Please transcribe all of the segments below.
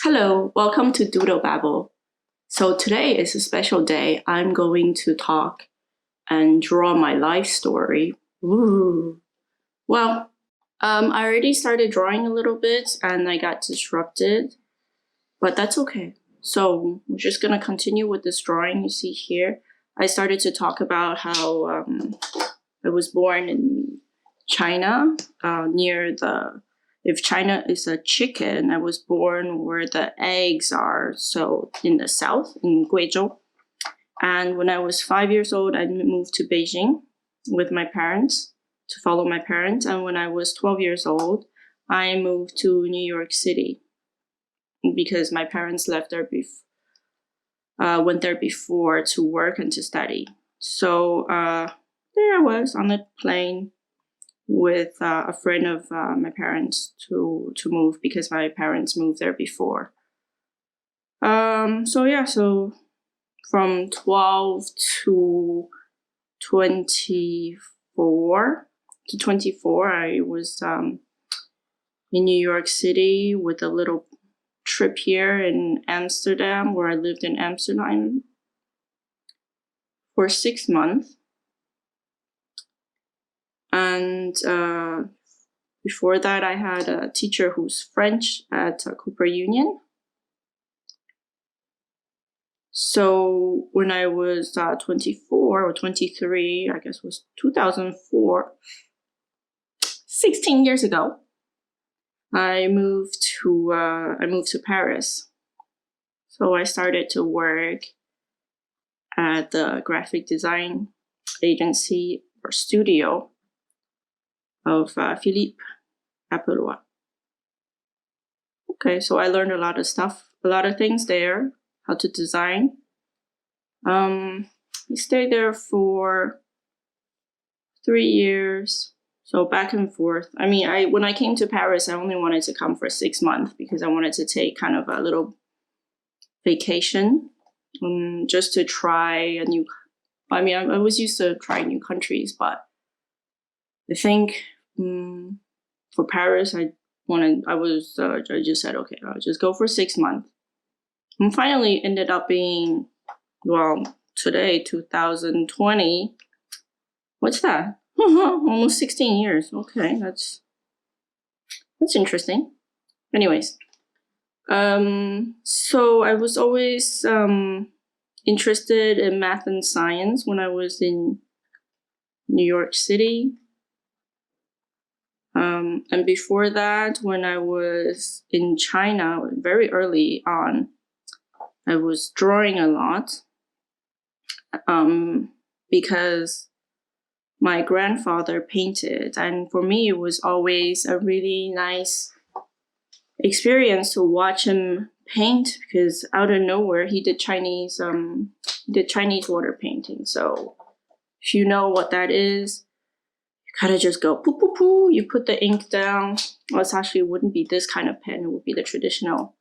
Hello, welcome to Doodle Babble. So today is a special day. I'm going to talk and draw my life story. Ooh. Well, I already started drawing a little bit and I got disrupted, but that's okay. So we're just gonna continue with this drawing you see here. I started to talk about how I was born in China, near the. If China is a chicken, I was born where the eggs are, so in the south, in Guizhou. And when I was 5 years old, I moved to Beijing with my parents to follow my parents. And when I was 12 years old, I moved to New York City because my parents left there went there before to work and to study. So there I was on the plane with a friend of my parents to move because my parents moved there before. So from 12 to 24 I was in New York City with a little trip here in Amsterdam, where I lived in Amsterdam for 6 months. And before that, I had a teacher who's French at Cooper Union. So when I was 24 or 23, I guess it was 2004, 16 years ago, I moved to Paris. So I started to work at the graphic design agency or studio of Philippe Appelois. Okay, so I learned a lot of things there, how to design. We stayed there for 3 years, so back and forth. I mean, when I came to Paris, I only wanted to come for 6 months because I wanted to take kind of a little vacation, just to try a new. I mean, I was used to trying new countries, but I think for Paris, I just said, okay, I'll just go for 6 months. And finally ended up being, well, today, 2020. What's that? Almost 16 years. Okay, that's interesting. Anyways, so I was always interested in math and science when I was in New York City. And before that, when I was in China, very early on, I was drawing a lot because my grandfather painted. And for me, it was always a really nice experience to watch him paint because out of nowhere, he did Chinese water painting. So if you know what that is, kind of just go poo poo poo. You put the ink down. Well, it actually wouldn't be this kind of pen. It would be the traditional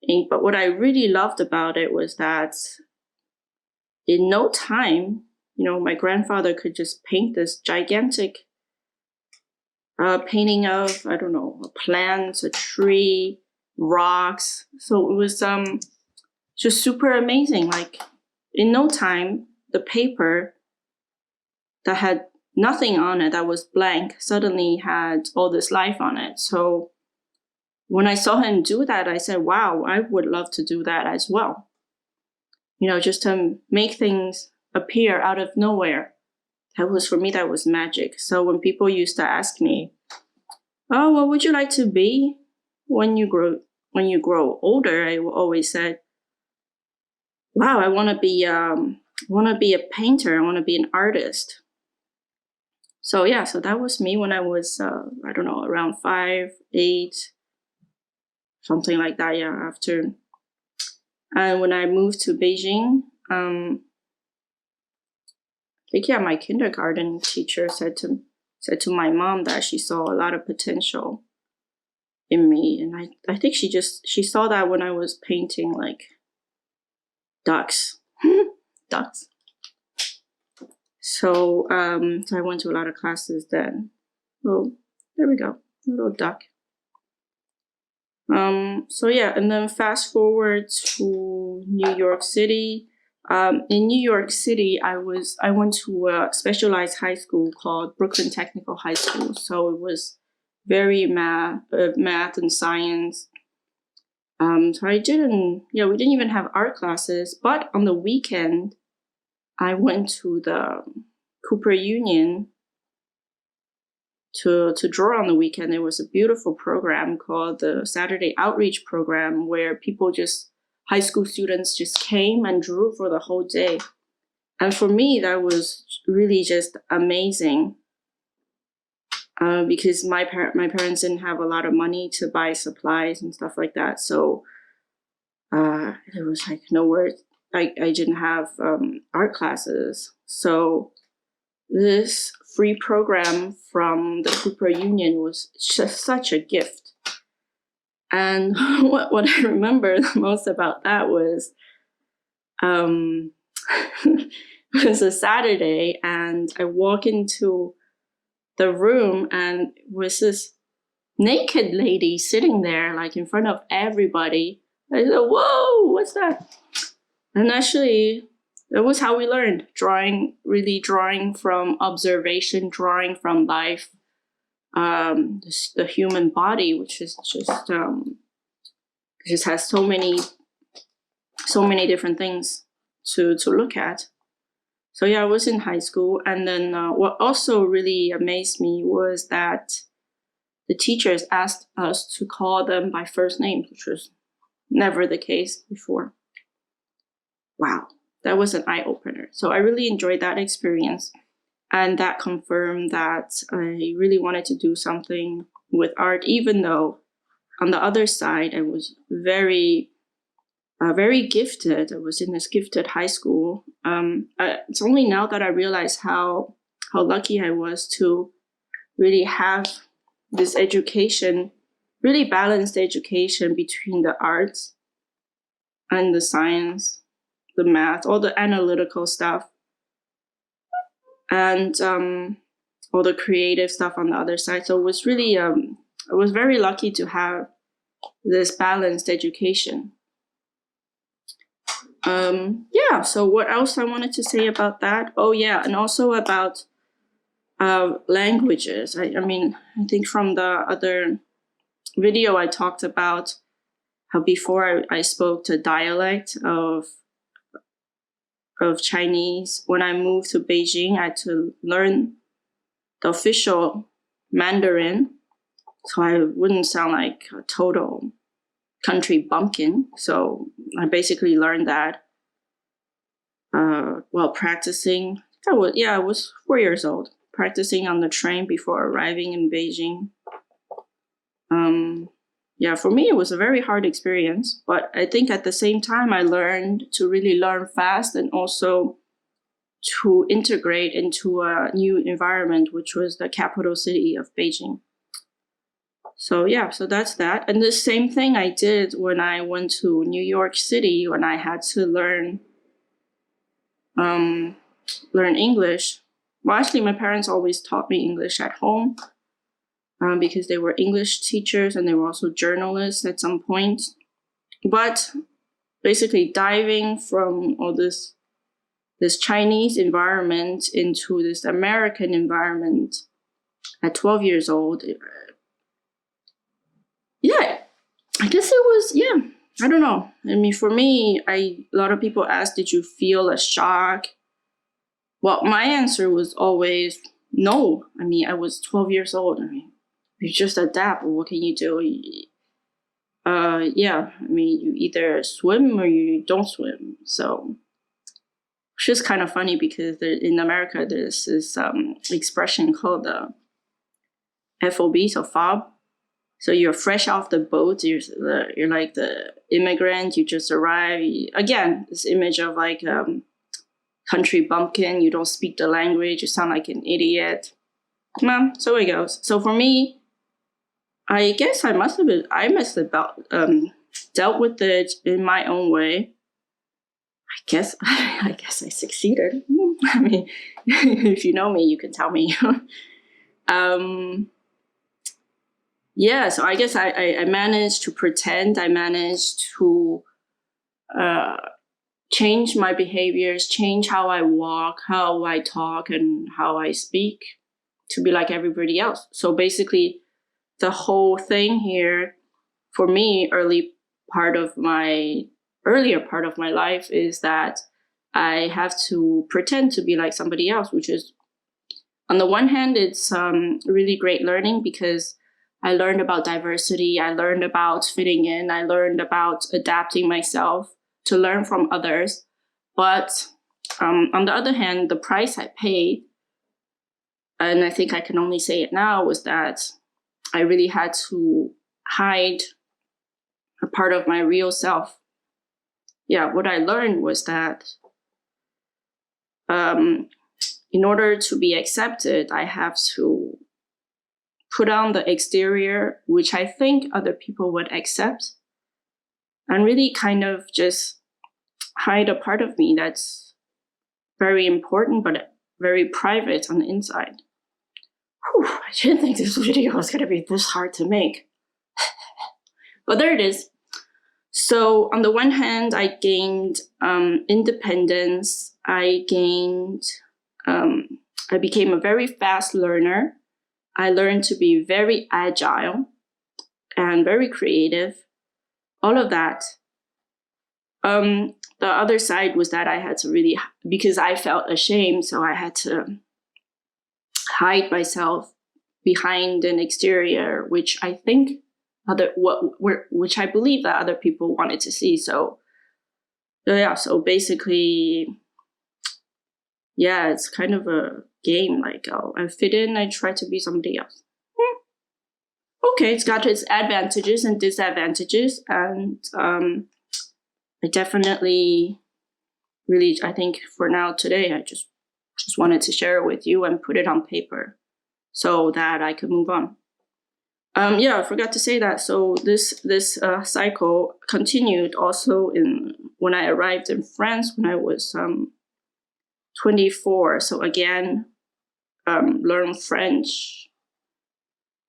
ink. But what I really loved about it was that in no time, my grandfather could just paint this gigantic painting of, I don't know, a plant, a tree, rocks. So it was just super amazing. Like in no time, the paper that had nothing on it, that was blank, suddenly had all this life on it. So when I saw him do that, I said, wow, I would love to do that as well. Just to make things appear out of nowhere. For me, that was magic. So when people used to ask me, oh, what would you like to be when you grow older? I always said, wow, I want to be a painter. I want to be an artist. So yeah, so that was me when I was, I don't know, around 5, 8, something like that. Yeah, after. And when I moved to Beijing, I think, yeah, my kindergarten teacher said to my mom that she saw a lot of potential in me. And I think she saw that when I was painting like ducks. Ducks. So I went to a lot of classes then. Oh, there we go. Little duck. So yeah, and then fast forward to New York City. In New York City, I went to a specialized high school called Brooklyn Technical High School. So it was very math and science. So we didn't even have art classes, but on the weekend, I went to the Cooper Union to draw on the weekend. There was a beautiful program called the Saturday Outreach Program where high school students just came and drew for the whole day. And for me, that was really just amazing because my parents didn't have a lot of money to buy supplies and stuff like that. So it was like nowhere. I didn't have art classes. So this free program from the Cooper Union was just such a gift. And what I remember the most about that was it was a Saturday, and I walk into the room, and was this naked lady sitting there, like in front of everybody. I said, "Whoa, what's that?" And actually, that was how we learned really drawing from observation, drawing from life, the human body, which is just has so many different things to look at. So yeah, I was in high school, and then what also really amazed me was that the teachers asked us to call them by first names, which was never the case before. Wow, that was an eye-opener. So I really enjoyed that experience, and that confirmed that I really wanted to do something with art, even though on the other side, I was very gifted. I was in this gifted high school. It's only now that I realize how lucky I was to really have this education, really balanced education between the arts and the science, the math, all the analytical stuff, and all the creative stuff on the other side. So it was really, I was very lucky to have this balanced education. Yeah, so what else I wanted to say about that? Oh yeah, and also about languages. I think from the other video I talked about how before I spoke a dialect of Chinese. When I moved to Beijing, I had to learn the official Mandarin, so I wouldn't sound like a total country bumpkin. So I basically learned that while practicing. I was 4 years old, practicing on the train before arriving in Beijing. Yeah, for me, it was a very hard experience, but I think at the same time, I learned to really learn fast and also to integrate into a new environment, which was the capital city of Beijing. So yeah, so that's that. And the same thing I did when I went to New York City, when I had to learn English. Well, actually, my parents always taught me English at home because they were English teachers and they were also journalists at some point. But basically diving from all this Chinese environment into this American environment at 12 years old, yeah, I guess it was, yeah, I don't know. I mean, for me, a lot of people ask, did you feel a shock? Well, my answer was always no. I mean, I was 12 years old. I mean, you just adapt. What can you do? Yeah, I mean, you either swim or you don't swim. So it's just kind of funny because in America, there's this expression called the FOB, so FOB. So you're fresh off the boat. You're like the immigrant. You just arrived. Again, this image of like country bumpkin. You don't speak the language. You sound like an idiot. Well, so it goes. So for me, I guess I must have dealt with it in my own way. I guess I succeeded. I mean, if you know me, you can tell me. yeah, so I guess I managed to pretend. I managed to change my behaviors, change how I walk, how I talk, and how I speak to be like everybody else. So basically, the whole thing here for me, earlier part of my life is that I have to pretend to be like somebody else, which is, on the one hand, it's really great learning because I learned about diversity, I learned about fitting in, I learned about adapting myself to learn from others. But on the other hand, the price I paid, and I think I can only say it now, was that I really had to hide a part of my real self. Yeah, what I learned was that in order to be accepted, I have to put on the exterior, which I think other people would accept, and really kind of just hide a part of me that's very important, but very private on the inside. Whew, I didn't think this video was going to be this hard to make. But there it is. So on the one hand, I gained independence. I became a very fast learner. I learned to be very agile and very creative. All of that. The other side was that I had to really, because I felt ashamed, so I had to hide myself behind an exterior, which I think which I believe that other people wanted to see. So yeah, so basically, yeah, it's kind of a game. Like, oh, I fit in, I try to be somebody else. Okay, it's got its advantages and disadvantages, and I definitely really, I think for now today, I just wanted to share it with you and put it on paper so that I could move on. Yeah, I forgot to say that. So this cycle continued also when I arrived in France when I was 24. So again, learn French,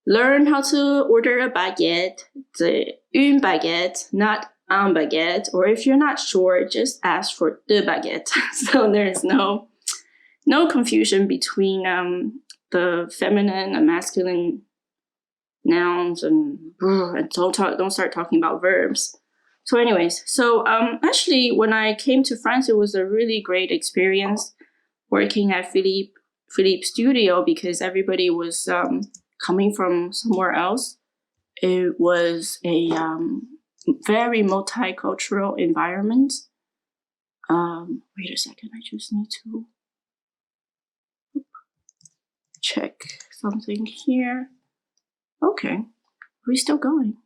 learn how to order a baguette, une baguette, not un baguette, or if you're not sure, just ask for the baguette. So there's no confusion between the feminine and masculine nouns, and don't start talking about verbs. So anyways, so actually when I came to France, it was a really great experience working at Philippe Studio because everybody was coming from somewhere else. It was a very multicultural environment. Wait a second, I just need to check something here. Okay, we're still going.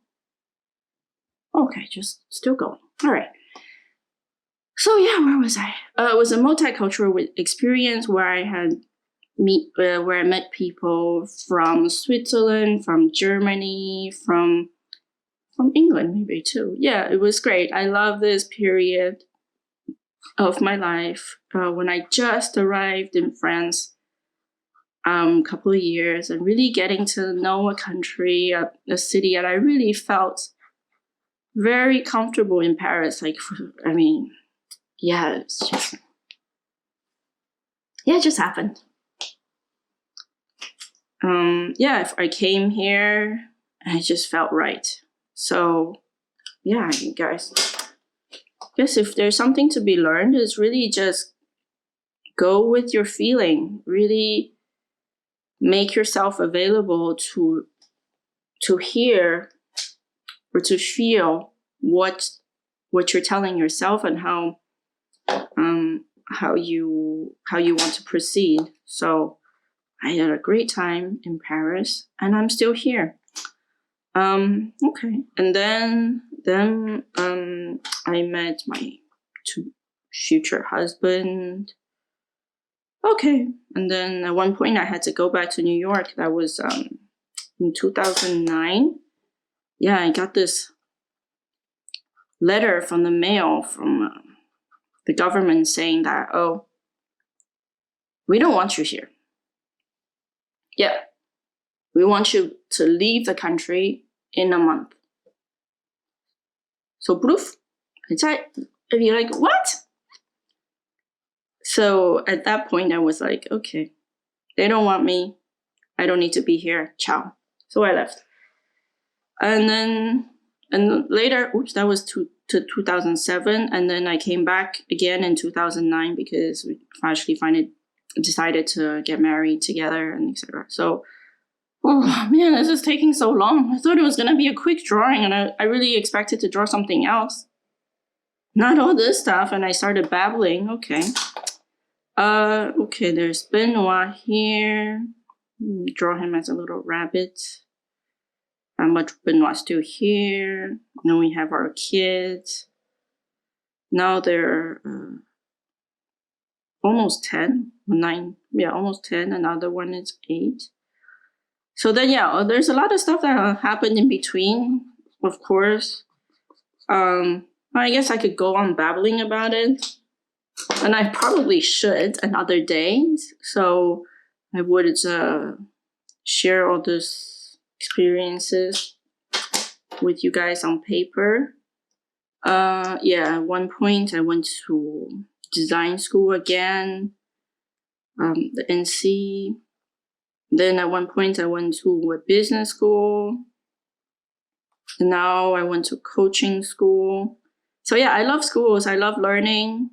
Okay, just still going. All right. So yeah, where was I? It was a multicultural experience where I met people from Switzerland, from Germany, from England maybe too. Yeah, it was great. I love this period of my life when I just arrived in France. Couple of years and really getting to know a country, a city, and I really felt very comfortable in Paris. Like, I mean, yeah, it just happened. Yeah, if I came here, I just felt right. So, yeah, guys, I guess if there's something to be learned, is really just go with your feeling. Really make yourself available to hear or to feel what you're telling yourself and how you want to proceed. So I had a great time in Paris, and I'm still here. Okay, and then I met my future husband. Okay, and then at one point I had to go back to New York. That was in 2009. Yeah, I got this letter from the mail from the government saying that, oh, we don't want you here. Yeah, We want you to leave the country in a month. So proof. I'd be like, what? So at that point, I was like, okay, they don't want me. I don't need to be here. Ciao. So I left. And later, that was to 2007. And then I came back again in 2009 because we actually decided to get married together and etc. So, oh man, this is taking so long. I thought it was going to be a quick drawing and I really expected to draw something else. Not all this stuff. And I started babbling. Okay. Okay, there's Benoit here. Draw him as a little rabbit. But Benoit's still here. Then we have our kids. Now they're almost 10, 9. Yeah, almost 10. Another one is 8. So then, yeah, there's a lot of stuff that happened in between, of course. I guess I could go on babbling about it. And I probably should another day. So I would share all these experiences with you guys on paper. Yeah, at one point I went to design school again, the NC. Then at one point I went to a business school. And now I went to coaching school. So yeah, I love schools. I love learning.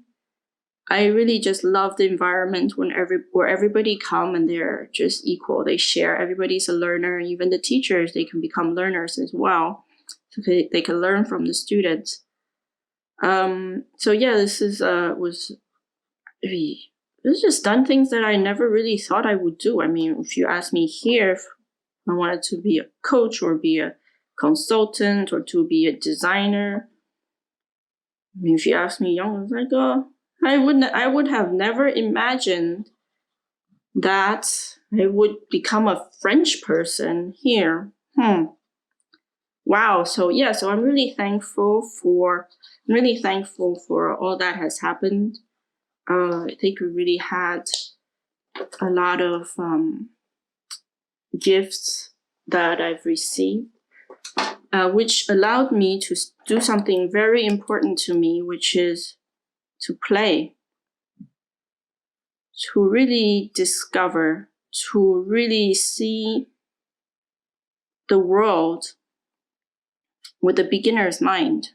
I really just love the environment where everybody come and they're just equal. They share. Everybody's a learner. Even the teachers, they can become learners as well. So they can learn from the students. So yeah, this is just done things that I never really thought I would do. I mean, if you ask me here if I wanted to be a coach or be a consultant or to be a designer, I mean, if you ask me young, I was like, I would have never imagined that I would become a French person here. Wow. So yeah, so I'm really thankful for all that has happened. I think we really had a lot of gifts that I've received, which allowed me to do something very important to me, which is to play, to really discover, to really see the world with a beginner's mind.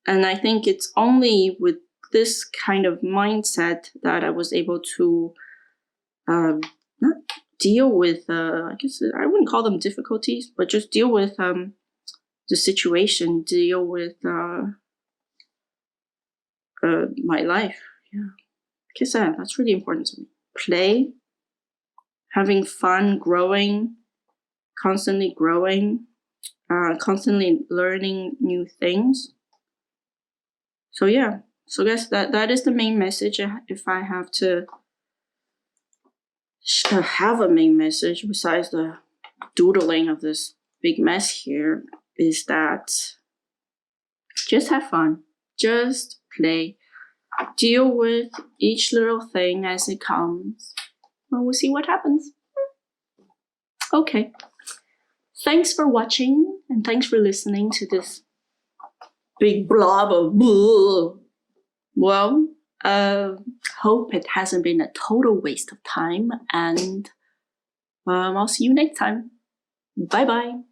And I think it's only with this kind of mindset that I was able to not deal with, I guess I wouldn't call them difficulties, but just deal with the situation, deal with my life. Yeah, like I said, that's really important to me. Play, having fun, constantly growing, constantly learning new things. So yeah, so I guess that is the main message. If I have to have a main message besides the doodling of this big mess here, is that just have fun, just play, deal with each little thing as it comes, and we'll see what happens. Okay. Thanks for watching, and thanks for listening to this big blob of blah. Well, hope it hasn't been a total waste of time, and I'll see you next time. Bye-bye.